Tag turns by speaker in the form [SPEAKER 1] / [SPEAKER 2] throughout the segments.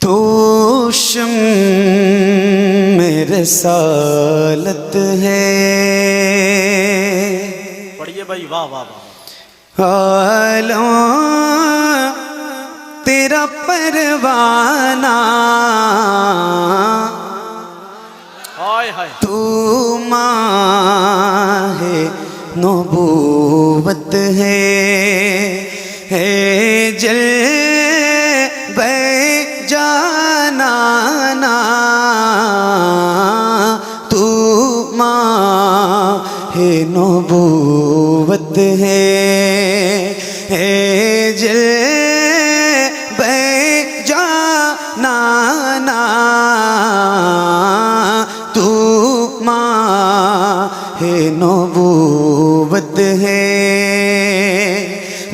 [SPEAKER 1] जोश मेरे सालत है।
[SPEAKER 2] पढ़िए भाई, वाह वाह वाह।
[SPEAKER 1] आलो तेरा परवाना,
[SPEAKER 2] हाय हाय।
[SPEAKER 1] तू माहे नबूवत है जल बे जाना ना, तू माहे नबूवत है जल बे जाना ना, तू माहे नबूवत है।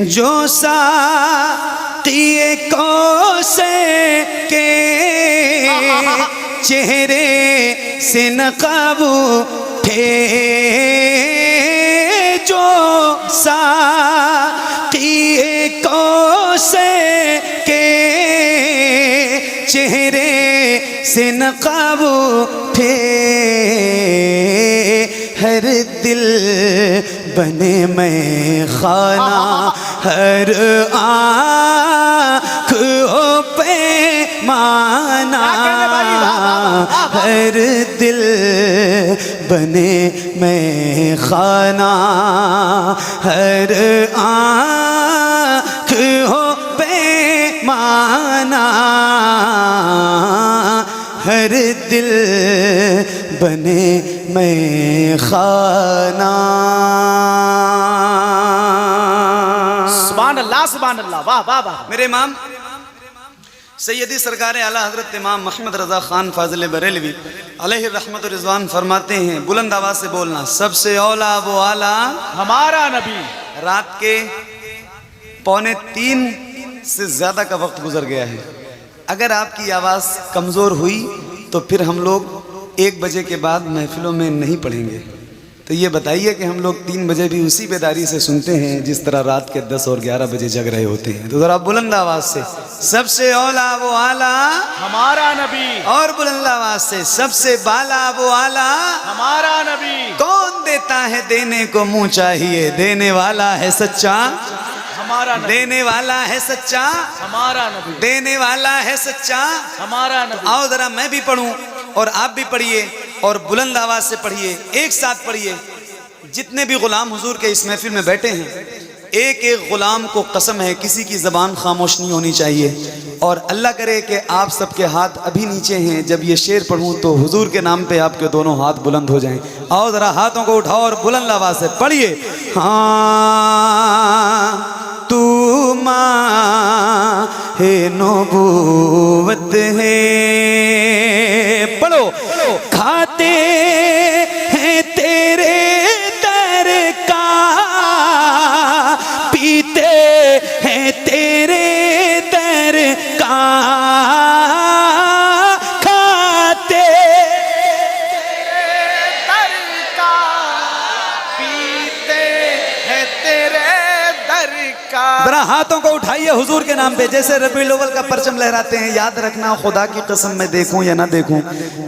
[SPEAKER 1] जो साक़िए कौसे के चेहरे से नक़ाब उठे, जो साक़िए कौसे के चेहरे से नक़ाब उठे, हर दिल बने मैं खाना, हर आँख हो पैमाना, हर दिल बने मैं खाना, हर आँख हो पैमाना, हर दिल बने मैं खाना।
[SPEAKER 2] सुभान अल्लाह, सुभान अल्लाह, वाह वाह वाह।
[SPEAKER 1] मेरे इमाम सैयदी सरकार आला हज़रत इमाम मोहम्मद रज़ा ख़ान फ़ाज़िल बरेलवी अलैहि रहमत व रिज़वान फरमाते हैं, बुलंद आवाज़ से बोलना, सबसे औला वो आला
[SPEAKER 2] हमारा नबी।
[SPEAKER 1] रात के 2:45 से ज़्यादा का वक्त गुजर गया है। अगर आपकी आवाज़ कमज़ोर हुई तो फिर हम लोग 1 बजे के बाद महफिलों में नहीं पढ़ेंगे। तो ये बताइए कि हम लोग 3 बजे भी उसी बेदारी से सुनते हैं जिस तरह रात के 10 और 11 बजे जग रहे होते हैं। तो ज़रा बुलंद आवाज़ से सबसे औला वो आला
[SPEAKER 2] हमारा नबी,
[SPEAKER 1] और बुलंद आवाज़ से सबसे बाला वो आला
[SPEAKER 2] हमारा नबी।
[SPEAKER 1] कौन देता है देने को मुँह चाहिए, देने वाला है सच्चा,
[SPEAKER 2] हमारा नबी।
[SPEAKER 1] देने वाला है सच्चा,
[SPEAKER 2] हमारा नबी।
[SPEAKER 1] देने वाला है सच्चा।
[SPEAKER 2] हमारा नबी।
[SPEAKER 1] आओ जरा मैं भी पढ़ूं और आप भी पढ़िए और बुलंद आवाज से पढ़िए, एक साथ पढ़िए। जितने भी गुलाम हुजूर के इस महफिल में बैठे हैं, एक एक गुलाम को कसम है किसी की ज़बान खामोश नहीं होनी चाहिए। और अल्लाह करे कि आप सबके हाथ अभी नीचे हैं, जब ये शेर पढ़ूं तो हुजूर के नाम पे आपके दोनों हाथ बुलंद हो जाएं। आओ ज़रा हाथों को उठाओ और बुलंद आवाज से पढ़िए। हाँ तू माँ है नबूवत है, पढ़ो। खाते हैं तेरे दर का, पीते हैं तेरे दर का, खाते
[SPEAKER 2] तेरे दर का, पीते हैं तेरे दर का।
[SPEAKER 1] जरा हाथों को उठाइए हुजूर के नाम पे, जैसे रबीउल अव्वल का परचम लहराते हैं। याद रखना, खुदा की कसम मैं देखूं या ना देखूं,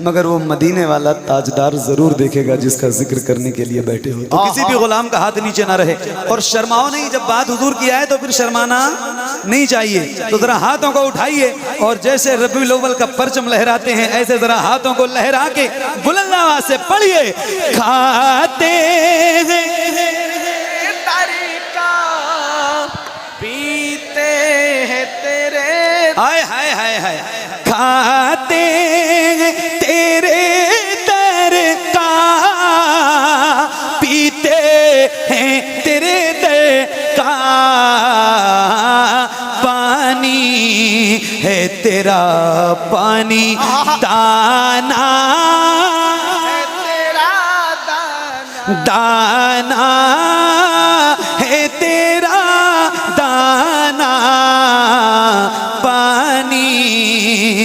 [SPEAKER 1] मगर वो मदीने वाला ताजदार जरूर देखेगा जिसका जिक्र करने के लिए बैठे हो। तो किसी भी गुलाम का हाथ नीचे ना रहे, और शर्माओ नहीं। जब बात हुजूर की आए तो फिर शर्माना नहीं चाहिए। तो जरा हाथों को उठाइए और जैसे रबीउल अव्वल का परचम लहराते हैं ऐसे जरा हाथों को लहरा के बुलंद आवाज से पढ़िए। खाते हैं हाय हाय हाय हाय, खाते हैं तेरे दर का, पीते हैं तेरे दर का, पानी है तेरा पानी, दाना
[SPEAKER 2] है तेरा दाना,
[SPEAKER 1] दाना है तेरा दाना, पानी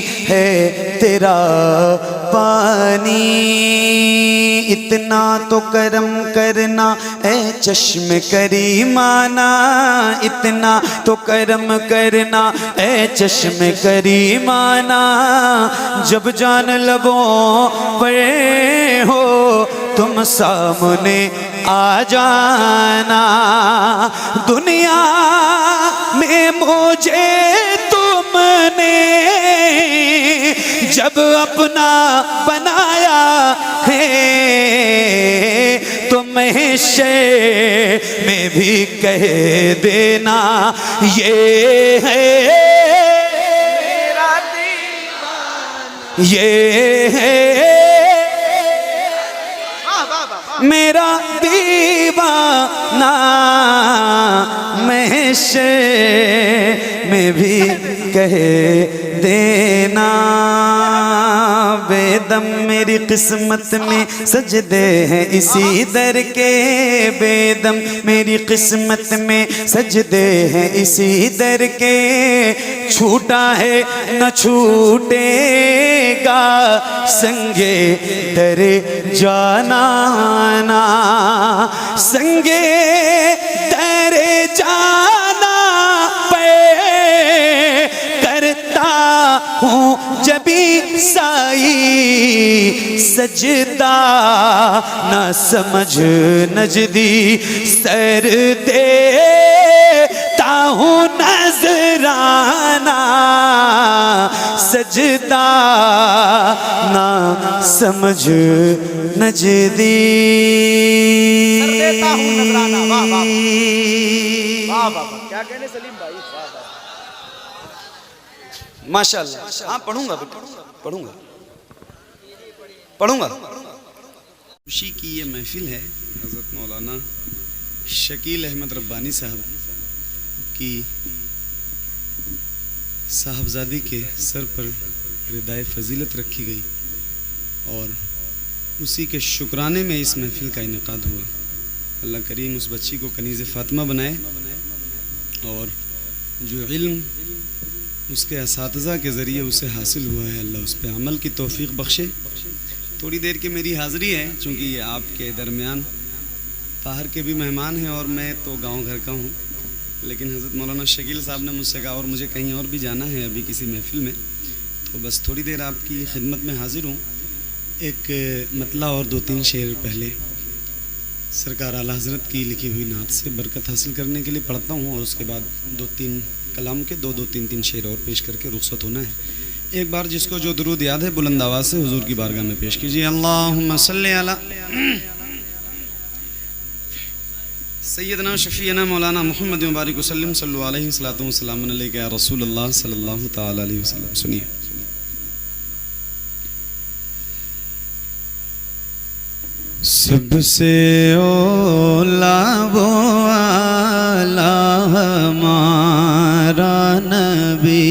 [SPEAKER 1] है तेरा पानी। इतना तो करम करना ए चश्म करीमाना, इतना तो करम करना ए चश्म करीमाना। जब जान लबों पे हो तुम सामने आ जाना। दुनिया में मुझे तुमने जब अपना बनाया है तो महशे में भी कह देना ये है
[SPEAKER 2] मेरा दीवाना,
[SPEAKER 1] ये है मेरा दीवाना। महशे में भी कह देना। बेदम मेरी किस्मत में सजदे हैं इसी दर के, बेदम मेरी किस्मत में सजदे हैं इसी दर के। छूटा है न छूटेगा संगे दरे जाना ना, संगे दरे जाना पे करता हूँ जबी साई सजदा। न समझ नजदी सर देता हूँ नजराना, सजदा ना समझ नजदी
[SPEAKER 2] देता हूँ नजराना। वाह वाह वाह वाह वाह, क्या कहने सलीम भाई, वाह वाह।
[SPEAKER 1] माशाअल्लाह। हाँ पढ़ूंगा बेटा, पढ़ूंगा पढ़ूंगा। खुशी की ये महफिल है हज़रत मौलाना शकील अहमद रब्बानी साहब की साहबजादी के सर पर रिदाए फजीलत रखी गई और उसी के शुक्राने में इस महफिल का इनेकाद हुआ। अल्लाह करीम उस बच्ची को कनीज़ फ़ातिमा बनाए और जो इल्म उसके असातिज़ा के ज़रिए उसे हासिल हुआ है अल्लाह उस पर अमल की तौफ़ीक़ बख्शे। थोड़ी देर की मेरी हाज़िरी है चूँकि ये आपके दरमियान बाहर के भी मेहमान हैं और मैं तो गांव घर का हूँ, लेकिन हज़रत मौलाना शकील साहब ने मुझसे कहा और मुझे कहीं और भी जाना है अभी किसी महफिल में, तो बस थोड़ी देर आपकी खिदमत में हाज़िर हूँ। एक मतला और 2-3 शेर पहले सरकार आला हज़रत की लिखी हुई नात से बरकत हासिल करने के लिए पढ़ता हूँ और उसके बाद 2-3 कलाम के 2-3 शेर और पेश करके रुखसत होना है। एक बार जिसको जो दुरूद याद है बुलंद आवाज़ से हुजूर की बारगाह में पेश कीजिए। अल्लाहुम्मा सल्ली अला सैयदना शफ़ीना मौलाना मुहम्मद मुबारक वसल्लम सल्लल्लाहु अलैहि वसल्लम अलैका या रसूलल्लाह सल्लल्लाहु तआला अलैहि वसल्लम। सुनिए। सबसे ओला वो आला हमारा नबी,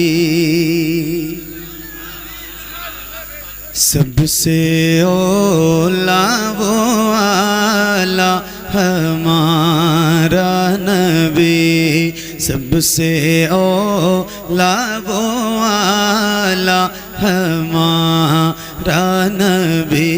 [SPEAKER 1] सबसे ओला वो आला हमारा नबी, सबसे ओला वो आला हमारा नबी,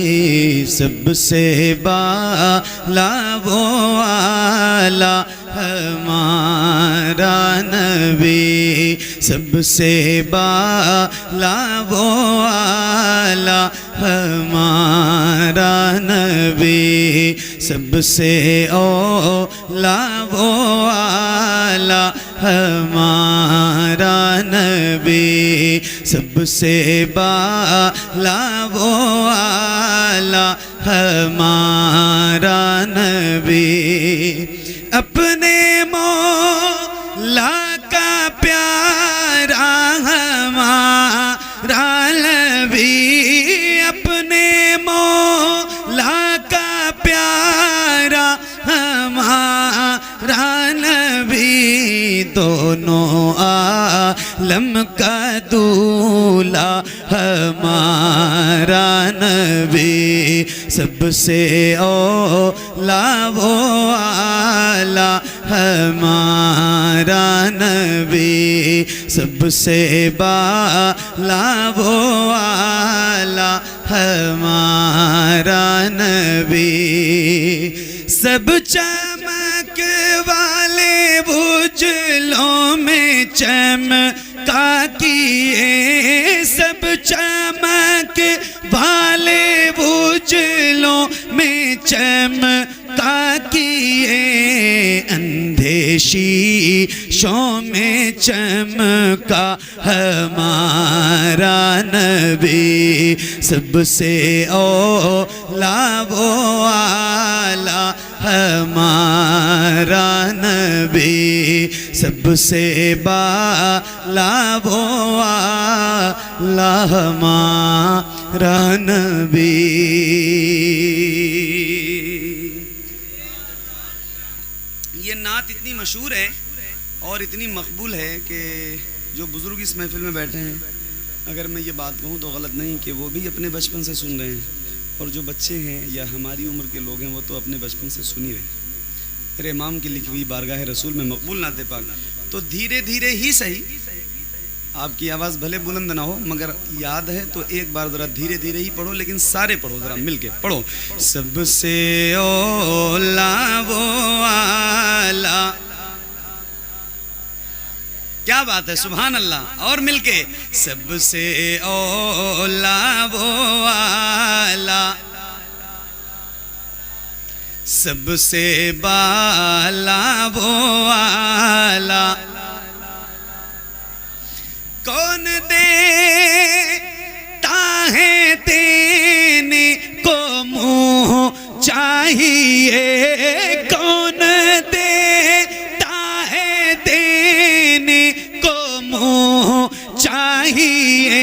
[SPEAKER 1] सबसे बाला वो आला हमारा नबी, सबसे बाला वो आला हमारा नबी, सबसे ओला वो आला हमारा नबी, सबसे बाला वो आला हमारा नबी। अपने मौला का प्यारा हमारा नबी, अपने मौला का प्यारा हमारा नबी, दोनों आलम का दूल्हा हमारा नबी, सबसे ओला वो आला हमारा नबी, सबसे बाला वो आला हमारा नबी। सब चमक वाले उजलों में चमका किए, सब चमक वाले उजलों में चमका किए, अंधे शीशों में चमका हमारा नबी, सबसे औला वो आला हमारा नबी, सबसे बाला वो आला हमारा नबी। ये नात इतनी मशहूर है और इतनी मकबूल है कि जो बुज़ुर्ग इस महफिल में बैठे हैं, अगर मैं ये बात कहूँ तो गलत नहीं कि वो भी अपने बचपन से सुन रहे हैं, और जो बच्चे हैं या हमारी उम्र के लोग हैं वो तो अपने बचपन से सुन ही रहे हैं। तेरे इमाम की लिखी हुई बारगाह रसूल में मकबूल नाते पाक, तो धीरे धीरे ही सही, आपकी आवाज़ भले बुलंद ना हो मगर याद है तो एक बार ज़रा धीरे धीरे ही पढ़ो, लेकिन सारे पढ़ो, ज़रा मिल के पढ़ो। सबसे औला वो आला, क्या बात है, सुभान अल्लाह। और मिलके सबसे औला वो आला, सबसे बाला वो आला, कौन देता है देने को मुँह चाहिए, कौन देता है देने को मुँह चाहिए,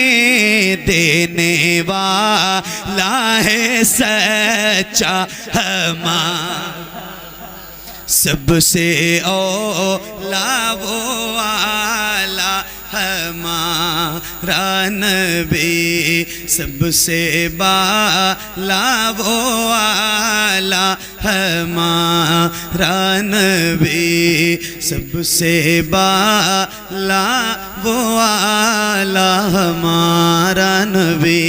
[SPEAKER 1] देने वाला है सच्चा हमारा, सबसे औला वो आला हमारा नबी, सबसे बाला वो आला हमारा नबी, सबसे बाला वो आला हमारा नबी।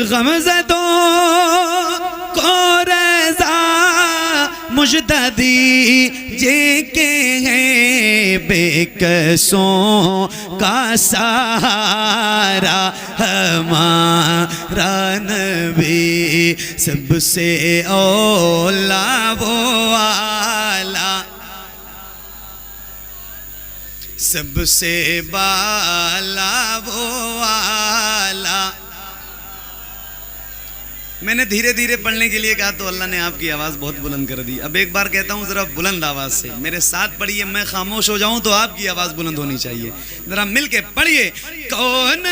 [SPEAKER 1] गमज़दों को रज़ा मुजददी जे के हैं, बेकसों का सहारा हमारा नबी, सबसे औला वो आला, सबसे बाला वो आला। मैंने धीरे धीरे पढ़ने के लिए कहा तो अल्लाह ने आपकी आवाज़ बहुत बुलंद कर दी। अब एक बार कहता हूँ ज़रा बुलंद आवाज़ से मेरे साथ पढ़िए, मैं खामोश हो जाऊँ तो आपकी आवाज़ बुलंद होनी चाहिए। ज़रा मिल के पढ़िए। कौन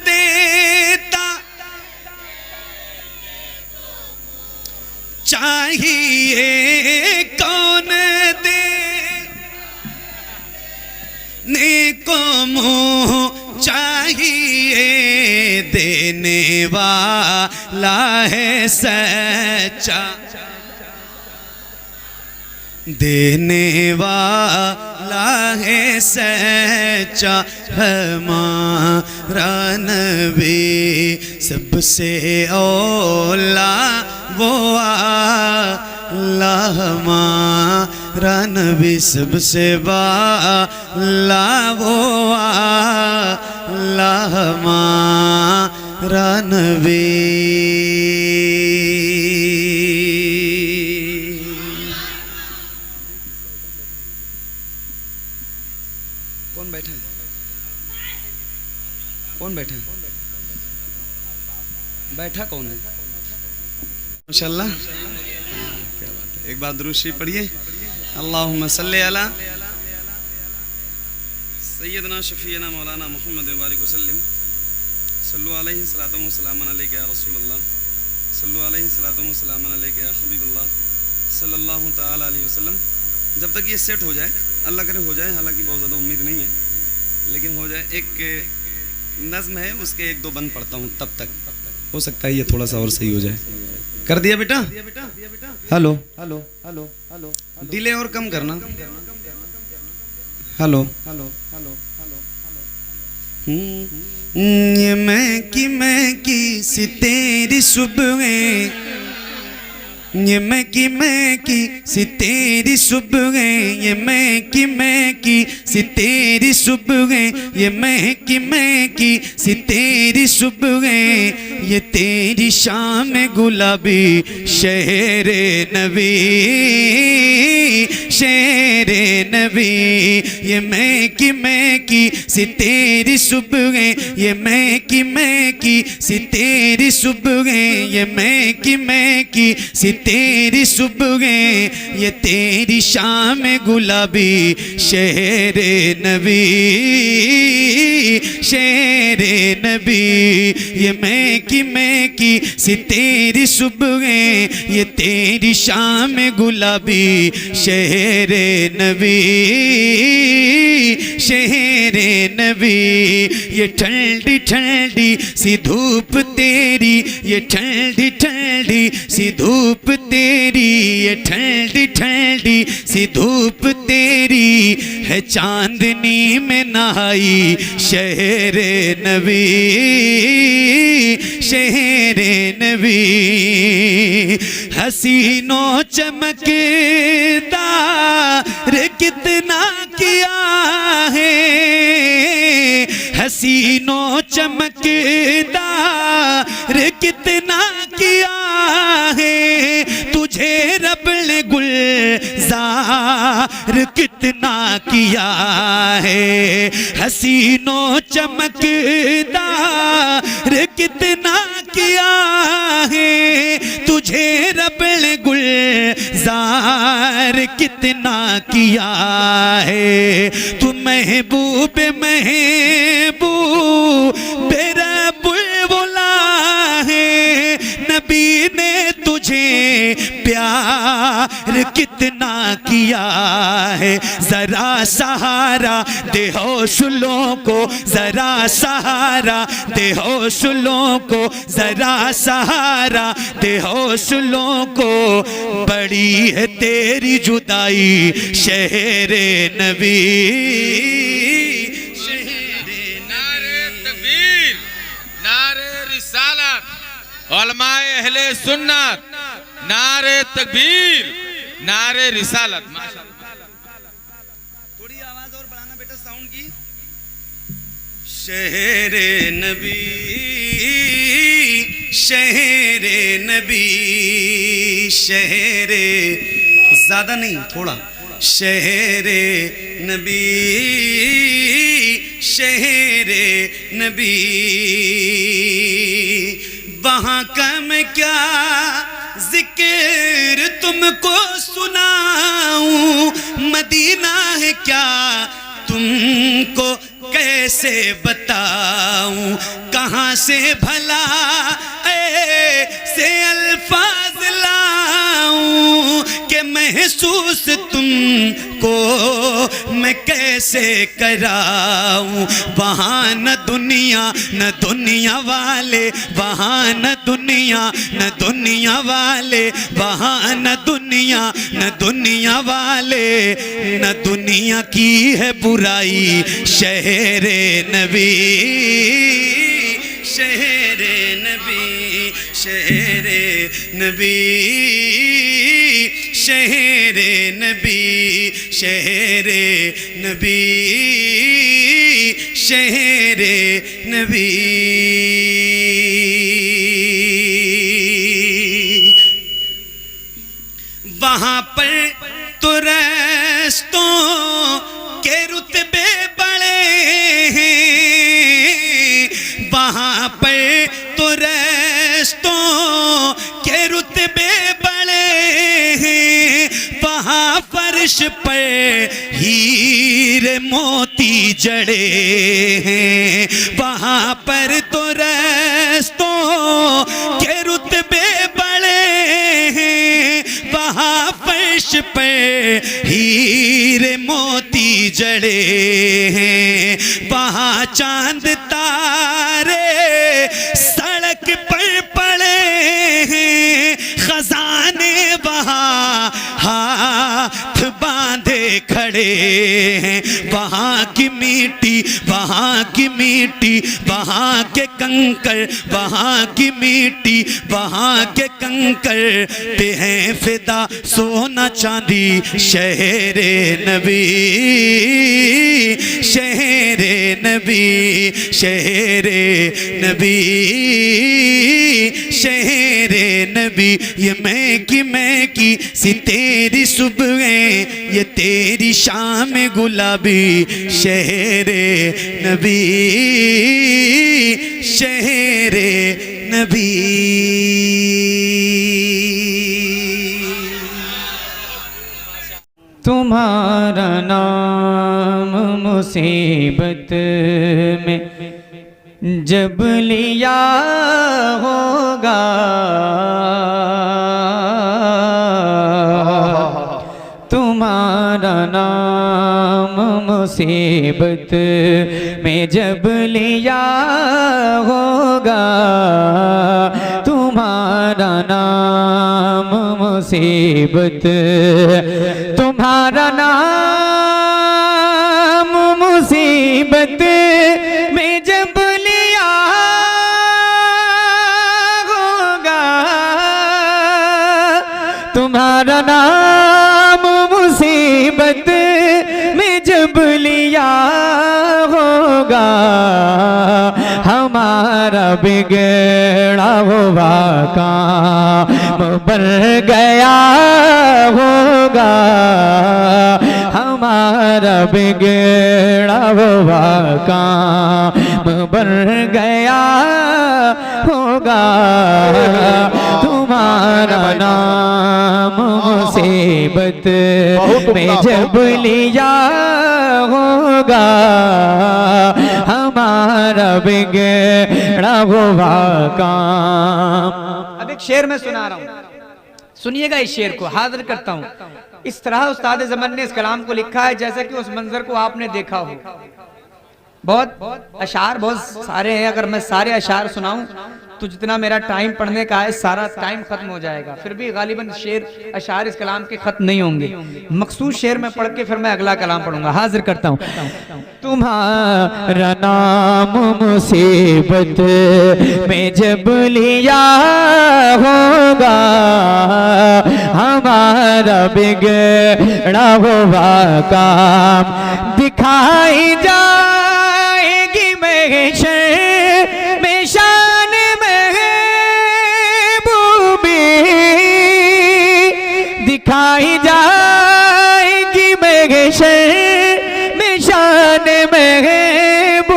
[SPEAKER 1] देता चाहिए, कौन देने को मुँह चाहिए, देने वाला है सच्चा, देने वाला है सच्चा हमारा नबी, सबसे औला वो आला हमारा नबी, सबसे बाला वो आला हमारा नबी। कौन बैठा है, कौन बैठा है, बैठा कौन है? माशाअल्लाह, क्या बात है। एक बार दुरूद शरीफ पढ़िए। अल्लाहुम्मा सल्ली अला सय्यदना शफीना मौलाना मुहम्मद बारिक वसल्लम, सल्लु अलैहि सलातु व सलामन अलैका या रसूलल्लाह, सल्लु अलैहि सलातु व सलामन अलैका या हबीबल्लाह सल्लल्लाहु तआला अलैहि वसल्लम। जब तक ये सेट हो जाए, अल्लाह करे हो जाए, हालांकि बहुत ज़्यादा उम्मीद नहीं है, लेकिन हो जाए। एक नज़्म है, उसके एक दो बंद पढ़ता हूँ, तब तक हो सकता है ये थोड़ा सा और सही हो जाए। कर दिया बेटा? Hello hello hello hello, delay और कम करना। Hello hello hello hello. ये मैं की सी तेरी सुबह, ये मैं की सी तेरी सुबह, ये मैं की सी तेरी सुबह, ये मैं की सी तेरी सुबह, ये तेरी शाम गुलाबी शहरे नबी, शेरे नबी। ये मैं की सी तेरी सुबह, ये मैं की सी तेरी सुबह, ये मैं की सी तेरी सुबह, ये तेरी शाम गुलाबी शहरे नबी, शेरे नबी। ये मैं की सी तेरी सुबह, ये तेरी शाम गुलाबी शहरे नबी, शहरे नबी। ये ठंडी ठंडी सी धूप तेरी, ये ठंडी ठंडी सी धूप तेरी, ये ठंडी ठंडी सी धूप तेरी है चांदनी में नहाई शहरे नबी, शहरे नबी। हसीनों चमकदार कितना किया है, हसीनों चमकदार कितना किया है, तुझे रब ने गुलजार कितना किया है। हसीनों चमकदार कितना किया है, तुझे रब ने गुलजार कितना किया है। तू महबूब महबूब बुलबुला है, नबी ने तुझे प्यार कितना किया है। जरा सहारा दे हौसलों को, जरा सहारा दे हौसलों को, जरा सहारा दे हौसलों को। बड़ी है तेरी जुदाई शहरे नबी, शहरे
[SPEAKER 3] नारे तकबीर, नारे रिसालत, उलमाए अहले सुन्नत, नारे तकबीर, नारे रिसालत।
[SPEAKER 1] थोड़ी आवाज और बढ़ाना बेटा साउंड की। शहरे नबी, शहरे नबी, शहरे, ज्यादा नहीं थोड़ा। शहरे नबी, शहरे नबी। वहाँ का मैं क्या जिक्र तुमको सुनाऊं, मदीना है क्या तुमको कैसे बताऊं। कहाँ से भला ऐसे अल्फाज लाऊं कि महसूस तुमको मैं कैसे कराऊं। वहाँ न दुनिया वाले, वहाँ न दुनिया वाले, वहाँ न दुनिया वाले, न दुनिया की है बुराई शहरे नबी, शहरे नबी, शहरे नबी, शहरे नबी, शहरे नबी, शहरे नबी। वहाँ पर तो रस्तों के रुतबे बड़े हैं, वहाँ पर तो रस्तों के रुतबे बड़े हैं। वहाँ फर्श पर हीरे मोती जड़े हैं, वहाँ पर तो रस्तों के रुतबे बड़े हैं। वहाँ फर्श पे हीरे मोती जड़े हैं, वहाँ चांद तारे सड़क पर पड़े हैं। मीठी वहाँ की मीठी, वहाँ के कंकर वहाँ की मीठी, वहाँ के कंकर पे हैं फिदा सोना चांदी शहरे नबी, शहरे नबी, शहरे नबी, शहरे नबी। ये मैं की सी तेरी सुबह, ये तेरी शाम गुलाबी शहरे नबी, शहरे नबी।
[SPEAKER 4] तुम्हारा नाम मुसीबत में जब लिया होगा, तुम्हारा नाम मुसीबत में जब लिया होगा, तुम्हारा नाम मुसीबत, तुम्हारा नाम मुसीबत में जब लिया होगा, तुम्हारा नाम मुसीबत में जब लिया होगा, हमारा बिगड़ा हुआ काम बन गया होगा, हमारा बिगड़ा हुआ काम बन गया होगा, तुम्हारा नाम मुसीबत में जब लिया होगा, हमारा बिगड़ा हुआ काम। अब एक शेर मैं सुना रहा हूँ, सुनिएगा इस शेर को, हाजिर करता हूँ। इस तरह उस्ताद ज़मान ने इस कलाम को लिखा है जैसा कि उस मंजर को आपने देखा हो। बहुत अशार बहुत सारे हैं, अगर मैं सारे अशार सुनाऊं तो जितना मेरा टाइम पढ़ने का है सारा टाइम खत्म हो जाएगा। फिर भी गालिबन शेर अशार इस कलाम के खत्म नहीं होंगे। मखसूस शेर में पढ़ के फिर मैं अगला कलाम पढ़ूंगा। हाजिर करता हूँ। तुम्हारा नाम मुसीबत में जब लिया होगा, हमारा बिगड़ा हुआ काम दिखाई जाएगी महशर में शान महबूबी, दिखाई जाएगी महशर में शान महबूबी,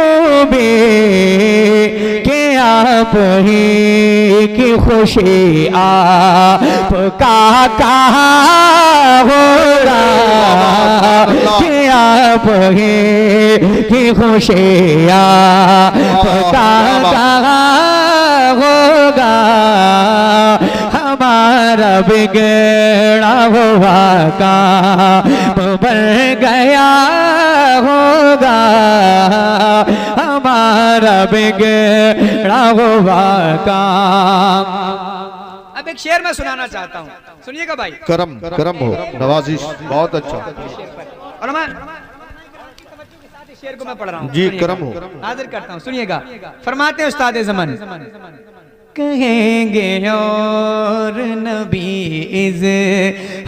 [SPEAKER 4] के आप ही की खुशी आपका कहाँ होगा, कि आप ही की खुशी आपका कहाँ होगा, हमारा बिगड़ा हुआ काम बन गया होगा, हमारा बिगड़ा हुआ काम। अब एक शेर मैं सुनाना चाहता हूँ, सुनिएगा भाई।
[SPEAKER 2] करम करम हो, नवाजिश बहुत अच्छा।
[SPEAKER 4] और मैं शेर को मैं पढ़ रहा हूँ
[SPEAKER 2] जी, करम हो।
[SPEAKER 4] हाजिर करता हूँ, सुनिएगा। फरमाते हैं उस्ताद ज़मान, कहेंगे और नबी इज़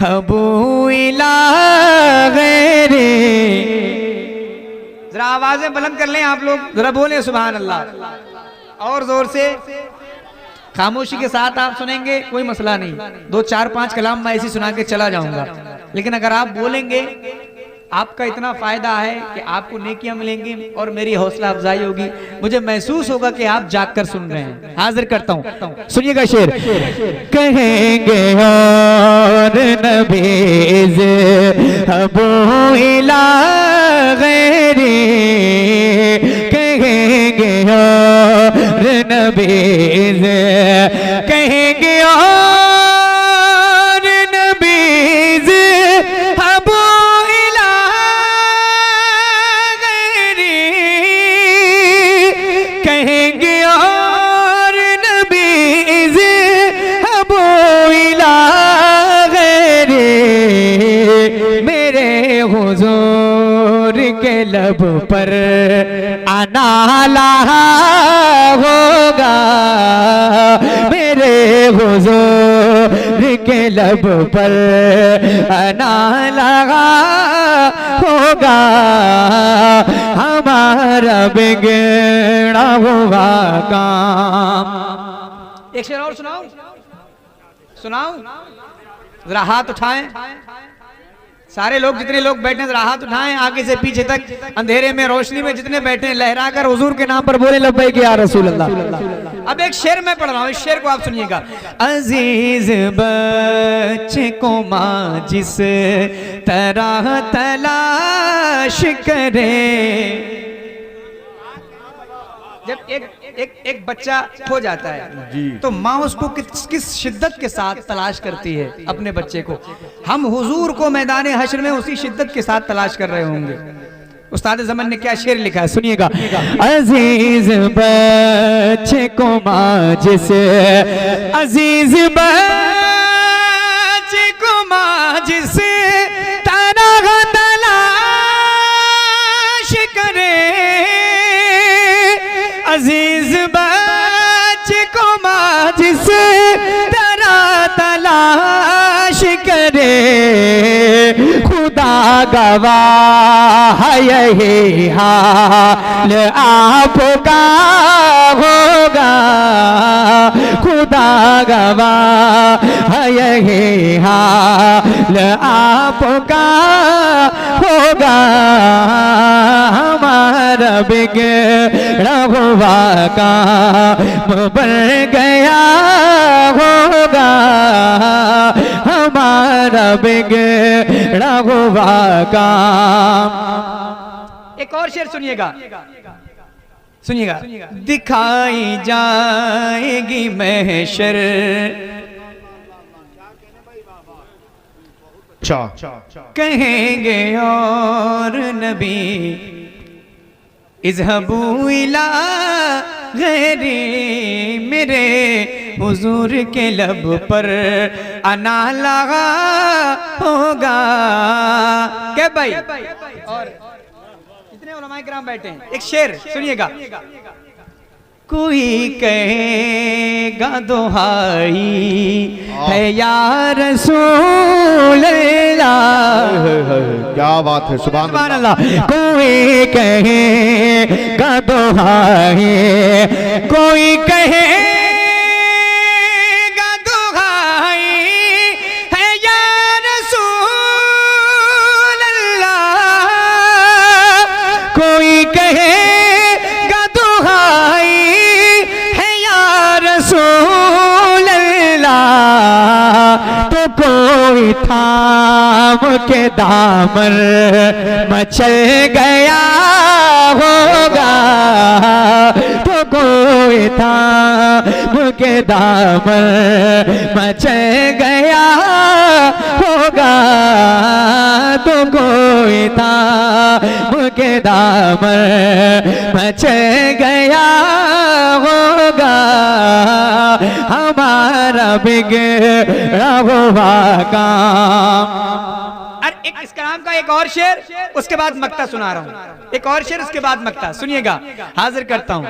[SPEAKER 4] हबू इला गैरे। जरा आवाजें बुलंद कर लें आप लोग, जरा बोले सुभान अल्लाह और जोर से। खामोशी के साथ आप सुनेंगे कोई मसला नहीं, 2 4 5 कलाम मैं ऐसे सुना के चला जाऊंगा, लेकिन अगर आप बोलेंगे आपका इतना फायदा है कि आपको नेकियां मिलेंगी और मेरी हौसला अफजाई होगी, मुझे महसूस होगा कि आप जागकर सुन रहे हैं। हाजिर करता हूँ, सुनिएगा शेर। कहेंगे और नबीज़ अबू इला गैरी, कहेंगे और नबीज़, कहेंगे और नबीज़ अबू कहेंगे और नबीज़ अबू इला गैरे, मेरे हुज़ूर के लब पर आना लगा होगा, मेरे हुजूर के लब पर आना लगा होगा, हमारा बिगड़ा हुआ काम। एक शेर और सुनाओ, सुनाओ जरा, हाथ उठाएं सारे लोग, जितने लोग बैठे हैं जरा हाथ उठाएं, आगे से पीछे तक, अंधेरे में रोशनी में जितने बैठे हैं, लहराकर हुजूर के नाम पर बोले लब्बैक या रसूल अल्लाह। अब एक शेर मैं पढ़ रहा हूं, इस शेर को आप सुनिएगा। अजीज बच्चे को माँ जिस तरह तलाश करे, जब एक बच्चा खो जाता है तो माँ उसको किस शिद्दत के साथ तलाश करती है अपने बच्चे को, हम हुजूर को मैदान हश्र में उसी शिद्दत के साथ तलाश कर रहे होंगे। उस्ताद ज़मान ने क्या शेर लिखा है, सुनिएगा। अजीज बच्चे को माँ जिसे, अजीज बच्चे को माँ जिसे तरह तलाश करे, अजीज बच्चे को माँ जिसे तरह तलाश करे, खुदा गवाह यही हाल आपका होगा, खुदा गवाह यही हाल आपका होगा, हमारा बिगड़ा हुआ काम बन गया होगा, हमारा बिगड़ा हुआ काम। एक और शेर सुनिएगा, सुनिएगा। दिखाई जाएगी महशर, कहेंगे और नबी इज़हबू इला गैरी, मेरे हुजूर के लब पर आना लगा होगा। क्या भाई, और इतने उलमाए किराम बैठे हैं, एक शेर सुनिएगा। कोई कहेगा दुहाई है या रसूल अल्लाह,
[SPEAKER 2] क्या बात है, सुभान
[SPEAKER 4] अल्लाह। कोई कहेगा दुहाई, कोई कहेगा दुहाई है या रसूल अल्लाह, कोई कहेगा दुहाई रसूल अल्लाह, तो कोई थाम के दामन मचल गया होगा, तो कोई थाम के दामन मचल गया होगा, तो कोई थाम के दामन मचल गया होगा, हमारा बिगड़ा हुआ काम। और एक इस कलाम का एक और शेर, उसके बाद मक्ता सुना रहा हूं, एक और शेर उसके बाद मक्ता सुनिएगा, हाजिर करता हूं।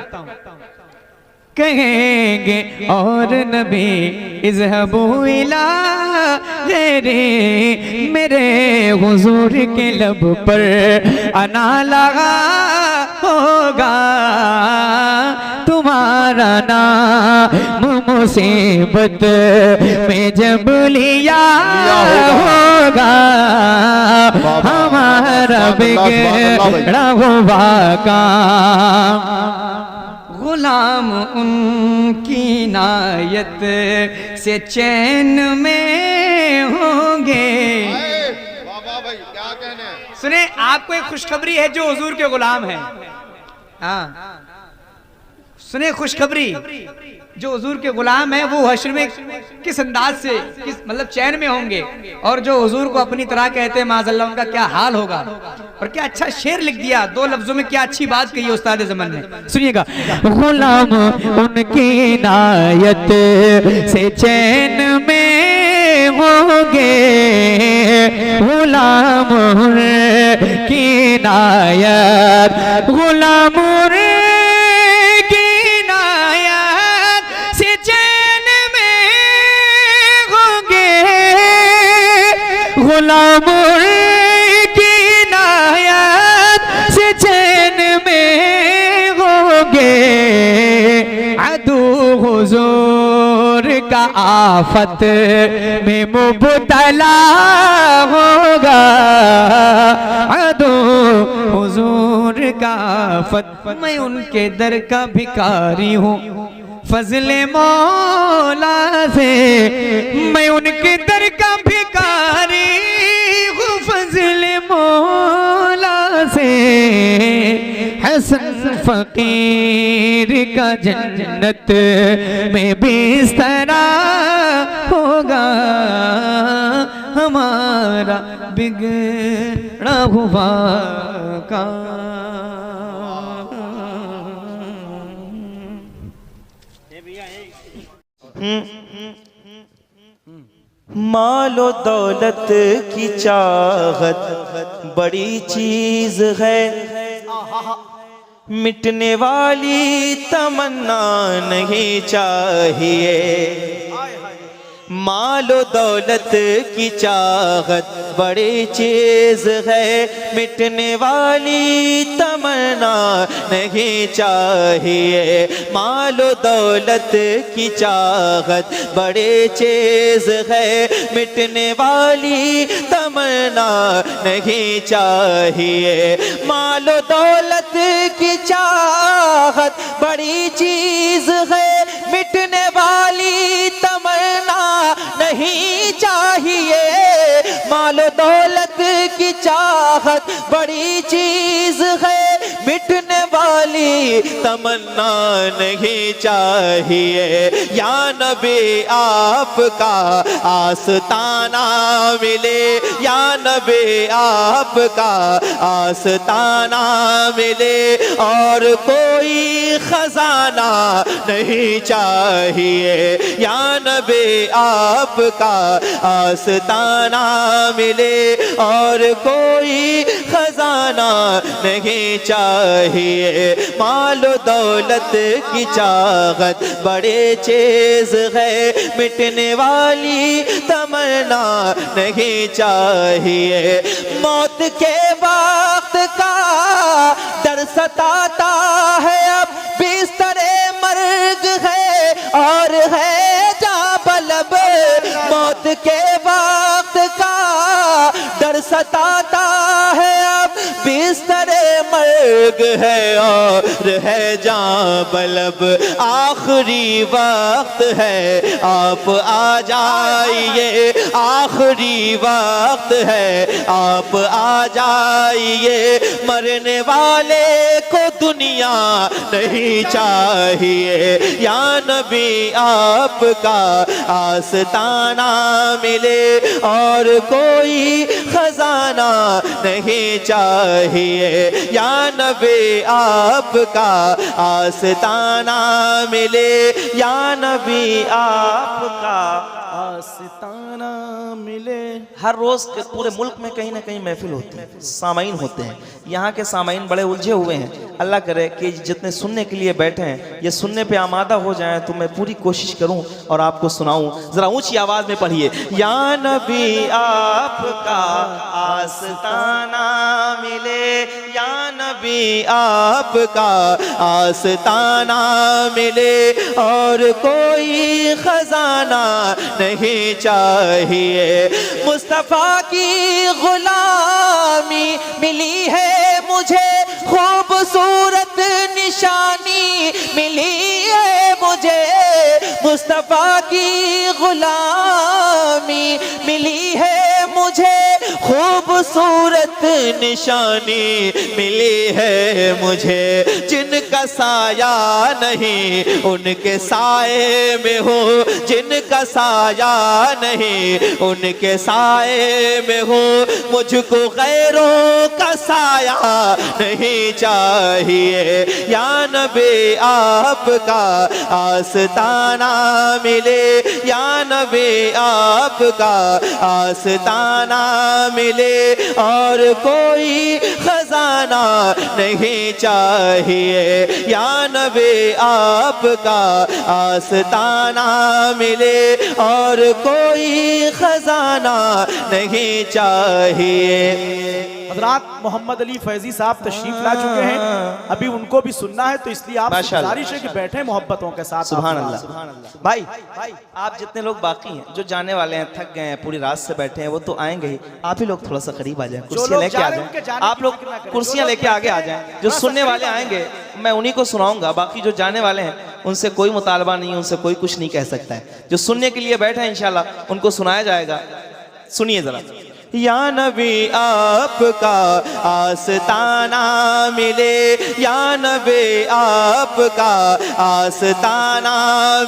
[SPEAKER 4] कहेंगे और नबी इज़हबू इला गैरी, मेरे हुजूर के लब पर आना लगा होगा, तुम्हारा नाम मुसीबत में जब लिया होगा, हमारा बिगड़ा हुआ काम। गुलाम उनकी नायत से चैन में होंगे। सुने, आपको एक खुशखबरी है जो हुजूर के गुलाम हैं। हाँ, सुने खुशखबरी, जो हुजूर के गुलाम है वो हश्र में किस अंदाज से, किस मतलब चैन में होंगे, और जो हुजूर को अपनी तरह कहते हैं माज़अल्लाह, उनका क्या हाल होगा। और क्या अच्छा शेर लिख दिया, दो लफ्जों में क्या अच्छी बात कही है उस्ताद ज़मान ने, सुनिएगा। गुलाम उनकी नायत से चैन में होंगे गुलामुर की नायत, गुलामुर की नायत से चैन में होंगे, गुलामुर की नायत से चैन में होंगे। अदू हुजूर का आफत में मुब्तला होगा, अदू हुजूर का आफत। मैं उनके दर का भिखारी हूँ फजले मौला से, मैं उनके दर का भिखारी हूँ फजले मौला से। हसन फकीर का जन्नत में बिस्तरा होगा, हमारा बिगड़ा हुआ
[SPEAKER 2] मालो दौलत की चाहत बड़ी चीज है, मिटने वाली तमन्ना नहीं चाहिए। मालो दौलत की चाहत बड़ी चीज है, मिटने वाली तमन्ना नहीं चाहिए। मालो दौलत की चाहत बड़ी चीज है, मिटने वाली तमन्ना नहीं चाहिए। मालो दौलत की चाहत बड़ी चीज है, मिटने वाली तमन्ना नहीं चाहिए। मालो दौलत की चाहत बड़ी चीज है, मिटने वाली तमन्ना नहीं चाहिए। या नबी आपका आस्ताना मिले, या नबी आपका आस्ताना मिले, और कोई खजाना नहीं चाहिए। या नबी आपका आस्ताना मिले, और कोई खजाना नहीं चाहिए। मालो दौलत की चाहत बड़े चीज है, मिटने वाली तमन्ना नहीं चाहिए। मौत के वक्त का डर सताता है, अब बिस्तरे मर्ग है और है जाबलब। मौत के वक्त का डर सताता है, अब बिस्तरे मर्ग है और है जाबलब। आखिरी वक्त है आप आ जाइए, आखिरी वक्त है आप आ जाइए। मरने वाले को दुनिया नहीं चाहिए। या नबी आपका आस्ताना मिले, और कोई खजाना नहीं चाहिए। या नबी आपका आस्ताना मिले, या नबी आपका आस्ताना मिले। हर रोज के पूरे मुल्क में कहीं ना कहीं महफिल होती है, सामाईन होते हैं। यहाँ के सामाईन बड़े उलझे हुए हैं। अल्लाह करे कि जितने सुनने के लिए बैठे हैं ये सुनने पे आमादा हो जाएं, तो मैं पूरी कोशिश करूं और आपको सुनाऊं। जरा ऊंची आवाज में पढ़िए। या नबी आपका आस्ताना मिले, या नबी आपका आस्ताना मिले, और कोई खजाना नहीं चाहिए। मुस्तफा की गुलामी मिली है मुझे, खूबसूरत निशानी मिली है मुझे। मुस्तफा की गुलामी मिली है मुझे, खूबसूरत निशानी मिली है मुझे। जिनका साया नहीं उनके साए में हो, जिनका साया नहीं उनके साए में हूँ। मुझको गैरों का साया नहीं चाहिए, या नबी आपका आस्ताना मिले, या नबी आपका आस्ताना मिले, और कोई खजाना नहीं चाहिए, या नबी आपका आस्ताना मिले, और कोई खजाना नहीं चाहिए।
[SPEAKER 5] हजरात मोहम्मद अली फैजी साहब तशरीफ ला चुके हैं, अभी उनको भी सुनना है, तो इसलिए आप गुजारिश है कि बैठे मोहब्बतों के साथ।
[SPEAKER 2] सुभान अल्लाह। भाई आप जितने लोग बाकी हैं, जो जाने वाले हैं, थक गए हैं, पूरी रात से बैठे हैं, वो तो आएंगे ही। आप ही लोग थोड़ा सा करीब आ जाएं, कुर्सियां लेके आ जाएं, आप लोग कुर्सियां लेके आगे आ जाएं। जो सुनने वाले आएंगे मैं उन्हीं को सुनाऊंगा, बाकी जो जाने वाले हैं उनसे कोई मुतालबा नहीं, उनसे कोई कुछ नहीं कह सकता है। जो सुनने के लिए बैठे हैं इंशाल्लाह उनको सुनाया जाएगा। सुनिए जरा। या नबी आपका आस्ताना मिले, या नबी आपका आस्ताना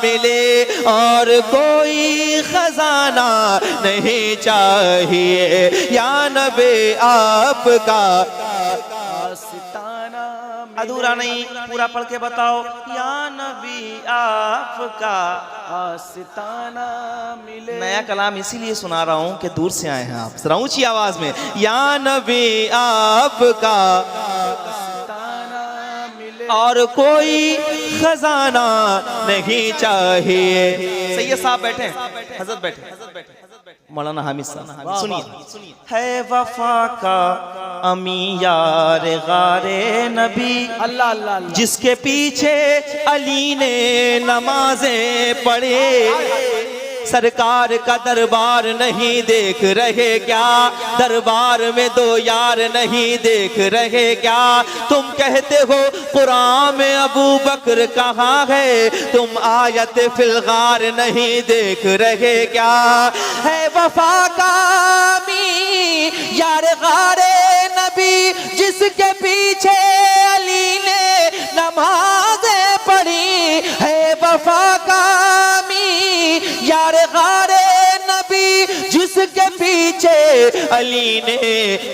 [SPEAKER 2] मिले, और कोई खजाना नहीं चाहिए, या नबी आपका आस्ताना। अधूरा नहीं, पूरा पढ़ के बताओ। या नबी आपका आस्ताना मिले। नया कलाम इसीलिए सुना रहा हूँ कि दूर से आए हैं आप, जरा ऊंची आवाज में। या नबी आपका आस्ताना मिले, और कोई खजाना नहीं चाहिए। सैयद साहब बैठे हैं, हजरत बैठे, मौलाना हामिद साहब सुनिए। है वफा का अमी यार गारे नबी,
[SPEAKER 5] अल्लाह अल्लाह अल्लाह।
[SPEAKER 2] जिसके पीछे अली ने नमाजें पढ़े। सरकार का दरबार नहीं देख रहे क्या, दरबार में दो यार नहीं देख रहे क्या। तुम कहते हो कुरान में अबू बकर कहाँ है, तुम आयत फिलगार नहीं देख रहे क्या। है वफा का अमी यार गारे नबी, जिसके पीछे अली ने नमाजें पढ़ी। है वफा का अमी यार गारे नबी, जिसके पीछे अली ने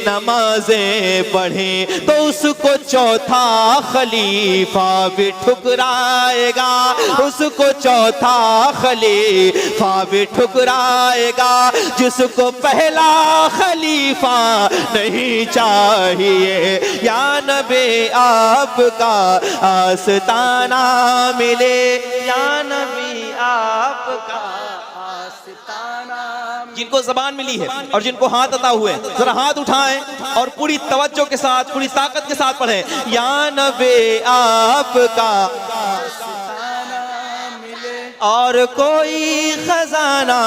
[SPEAKER 2] नमाजें पढ़ी। तो उसको चौथा खलीफा भी ठुकराएगा, उसको चौथा खलीफा भी ठुकराएगा। जिसको पहला खलीफा नहीं चाहिए, या नबी आपका आस्ताना मिले, या नबी आपका आस्ताना। जिनको जबान मिली है और जिनको हाथ अता हुए, जरा हाथ उठाएं और पूरी तवज्जो के साथ, पूरी ताकत के साथ पढ़ें। या नबी आपका आस्ताना मिले, और कोई खजाना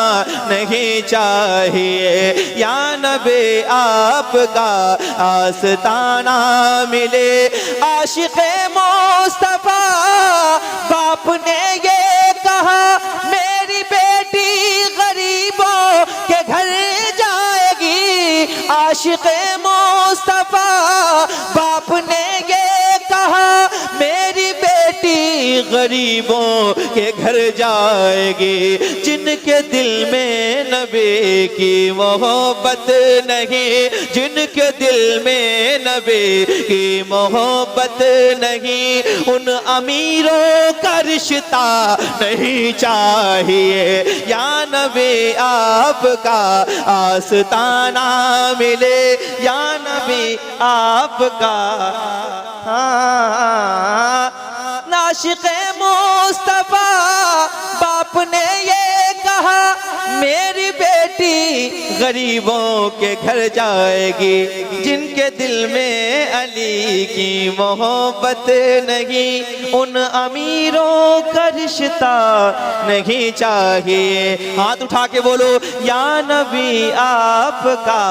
[SPEAKER 2] नहीं चाहिए, या नबी आपका आस्ताना मिले। आशिक़े मुस्तफा बाप ने ये कहा, मेरी बेटी गरीबों के घर जाएगी। आशिक़े मुस्तफा बाप ने ये कहा, मेरी बेटी गरीबों के घर जाएगी। जिनके दिल में नबी की मोहब्बत नहीं, जिनके दिल में नबी की मोहब्बत नहीं, उन अमीरों का रिश्ता नहीं चाहिए, या नबी आपका आस्ताना मिले, या नबी आपका। आशिक़े मुस्तफा बाप ने ये कहा, मेरी बेटी गरीबों के घर जाएगी। जिनके दिल में अली की मोहब्बत नहीं, उन अमीरों का रिश्ता नहीं चाहिए। हाथ उठा के बोलो, या नबी आपका